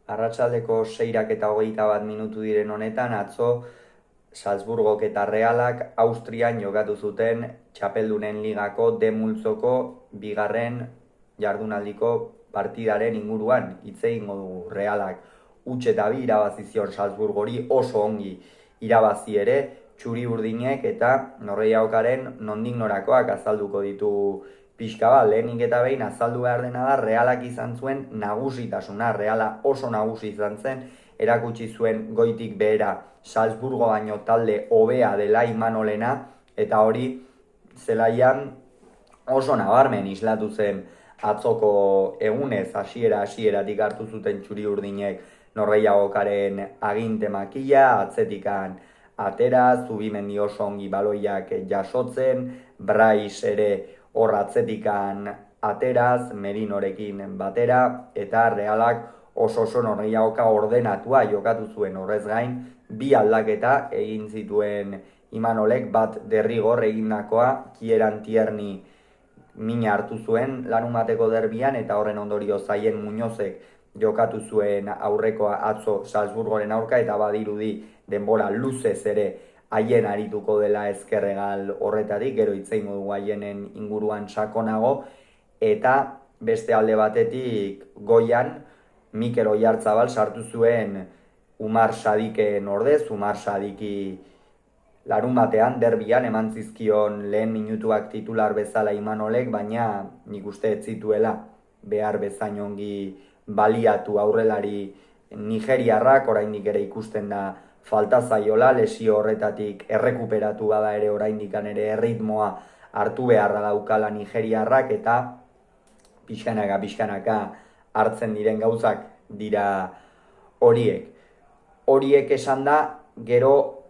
Arratsaldeko 6:21 diren honetan, atzo Salzburgok eta Realak Austrian jokatu zuten Txapeldunen Ligako D multzoko bigarren jardunaldiko partidaren inguruan hitz egingo dugu. Realak huts eta bi irabazi zion Salzburgori, oso ongi irabazi ere, txuri-urdinek eta norgehiagokaren nondik norakoak azalduko ditu pixka bat. Lehenik eta behin azaldu behar dena da, Realak izan zuen nagusitasuna. Reala oso nagusi izan zen, erakutsi zuen goitik behera Salzburgo baino talde hobea dela Imanolena, eta hori zelaian oso nabarmen islatu zen atzoko egunez. Hasieratik hartu zuten txuri-urdinek norgehiagokaren aginte makila, atzetikan atera, Zubimendi oso ongi baloiak jasotzen, Brais ere hor atzetikan ateraz, Merinorekin batera, eta Realak oso norgehiagoka ordenatua jokatu zuen. Horrez gain, bi aldaketa egin zituen Imanolek, bat derrigor egindakoa, Kieran Tierney mina hartu zuen larunbateko derbian, eta horren ondorio Zaien Muñozek jokatu zuen aurrekoa atzo Salzburgoren aurka, eta badirudi denbora luzez ere haien arituko dela ezkerregal horretatik, gero hitz egingo dugu haienen inguruan sakonago. Eta beste alde batetik goian Mikel Oyarzabal sartu zuen Umar Sadiken ordez. Umar Sadiki larun batean derbian eman zizkion lehen minutuak titular bezala Imanolek, baina nik uste ez zituela behar bezain ongi baliatu aurrelari nigeriarrak. Oraindik ere ikusten da falta zaiola, lesio horretatik errekuperatu bada ere oraindikan ere erritmoa hartu beharra daukala nigeriarrak, eta pixkanaka hartzen diren gauzak dira horiek. Horiek esan da, gero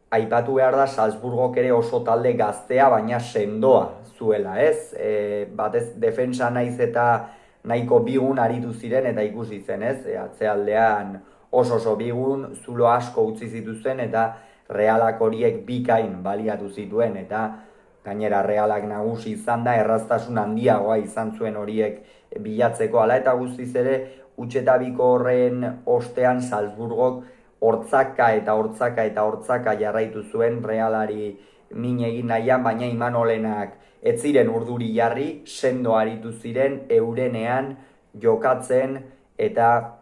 aipatu behar da Salzburgok ere oso talde gaztea, baina sendoa zuela, ez? Batez defensa naiz eta nahiko bigun aritu ziren, eta ikusi zen, ez? Atzealdean oso bigun, zulo asko utzi zituzten, eta Realak horiek bikain baliatu zituen, eta gainera Realak nagusi izan da, erraztasun handiagoa izan zuen horiek bilatzeko. Hala eta guztiz ere, huts eta biko horren ostean Salzburgok hortzaka jarraitu zuen Realari min egin nahian, baina Imanolenak ez ziren urduri jarri, sendo aritu ziren eurenean jokatzen, eta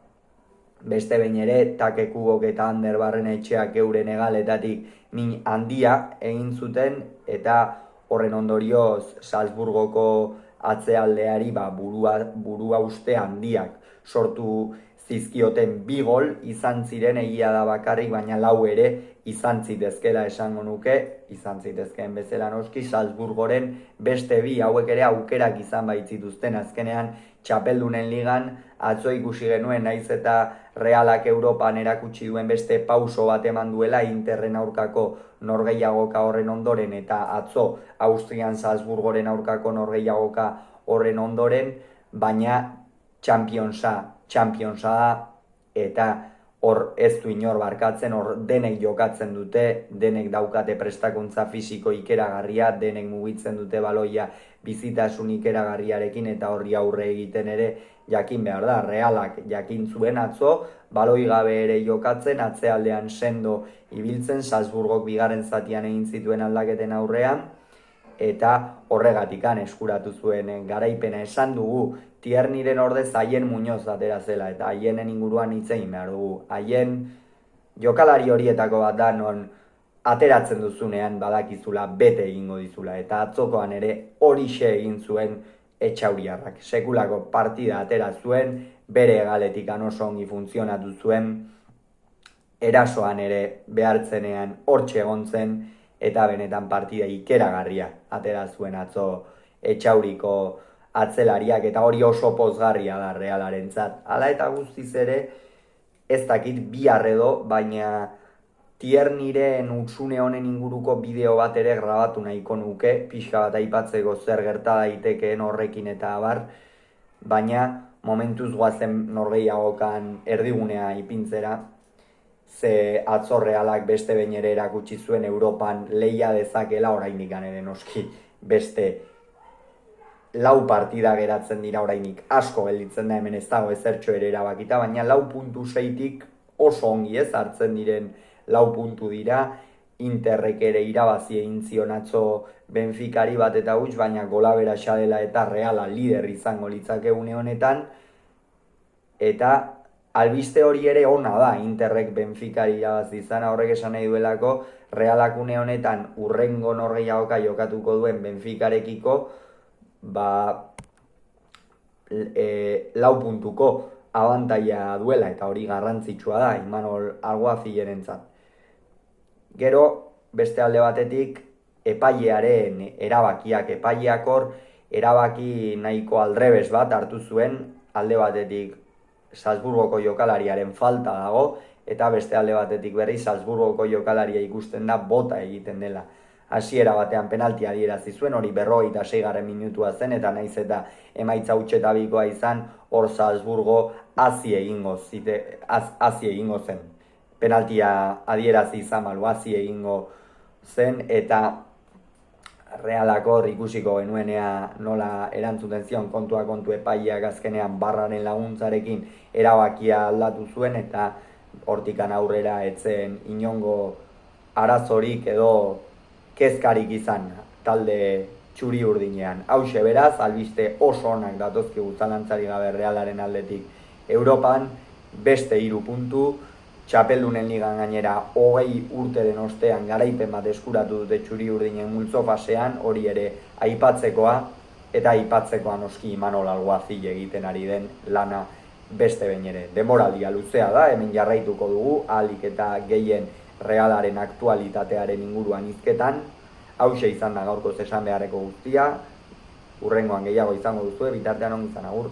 beste behin ere Takekugok eta Ander Barrenetxeak euren egaletatik min handia egin zuten, eta horren ondorioz Salzburgoko atzealdeari burua uste handiak sortu zizkioten. Bi gol izan ziren, egia da bakarrik, baina lau ere izan zitezkela esango nuke, izan zitezkeen bezala noski. Salzburgoren beste bi hauek ere aukerak izan baitzituzten. Azkenean Txapeldunen Ligan atzo ikusi genuen, naiz eta Realak Europan erakutsi duen beste pauso bat eman duela Interren aurkako norgehiagoka horren ondoren, eta atzo Austrian Salzburgoren aurkako norgehiagoka horren ondoren, baina Championsa da, eta hor ez du inor barkatzen, hor denek jokatzen dute, denek daukate prestakuntza fisiko ikeragarria, denek mugitzen dute baloia bizitasun ikeragarriarekin, eta horri aurre egiten ere jakin behar da. Realak jakin zuen atzo, baloi gabe ere jokatzen, atzealdean sendo ibiltzen, Salzburgok bigarren zatian egin zituen aldaketen aurrean, eta horregatikan eskuratu zuen garaipena. Esan dugu, Tierniren ordez Haien Muñoz atera zela, eta haienen inguruan hitz egin behar dugu. Haien jokalari horietako bat da, non ateratzen duzunean badakizula bete egingo dizula, eta atzokoan ere horixe egin zuen Etxauriarrak. Sekulako partida atera zuen, bere egaletik oso ongi funtzionatu zuen, erasoan ere behartzenean hortxe egon zen, eta benetan partida ikeragarria atera zuen atzo Etxauriko atzelariak, eta hori oso pozgarria da Realarentzat. Hala eta guztiz ere, ez dakit bihar edo, baina Tierniren utzune honen inguruko bideo bat ere grabatu nahiko nuke, pixka bat aipatzeko zer gerta daitekeen horrekin eta abar, baina momentuz goazen norgehiagokan erdigunea ipintzera, ze atzo Realak beste behin ere erakutsi zuen Europan lehia dezakela, oraindik ere noski beste lau partida geratzen dira orainik, asko gelditzen da hemen ez dago ezertxo ere erabakita, baina 4.6tik oso ongi ez hartzen diren 4 puntu dira. Interrek ere irabazi egin zion atzo Benficari bat eta huts, baina golabera dela eta Reala lider izango litzake une honetan, eta albiste hori ere ona da Interrek Benficari irabazi izana, horrek esan nahi duelako Realak une honetan urrengo norgehiagoka jokatuko duen Benficarekiko lau puntuko abantaila duela, eta hori garrantzitsua da Imanol Alguazilerentzat. Gero, beste alde batetik, epailearen erabakiak, epaileak hor erabaki nahiko aldrebes bat hartu zuen, alde batetik Salzburgoko jokalariaren falta dago, eta beste alde batetik berri Salzburgoko jokalaria ikusten da bota egiten dela. Hasiera batean penaltia adierazi zuen, hori 46. minutua zen, eta naiz eta emaitza hutsetabikoa izan, hor Salzburgo hazi egingo zen. Penaltia adierazi izan hazi egingo zen, eta Realako ikusiko genuenea nola erantzuten zion kontua kontu epaileak azkenean barraren laguntzarekin erabakia aldatu zuen, eta hortikan aurrera etzen inongo arazorik edo kezkarik izan talde txuri urdinean. Hauxe beraz, albiste oso onak datozkigu zalantzari gabe Realaren aldetik Europan, beste 3 puntu, Txapeldunen ligan gainera 20 urteren ostean garaipen bat eskuratu dute txuri urdinen multzo fasean, hori ere aipatzekoa, eta aipatzekoa noski Imanol Alguazil egiten ari den lana beste behin ere. Denboraldia luzea da, hemen jarraituko dugu, ahalik eta gehien Realaren aktualitatearen inguruan hizketan. Hauxe izan da gaurkoz esan beharreko guztia, hurrengoan gehiago izango duzue, bitartean ongi izan, agur.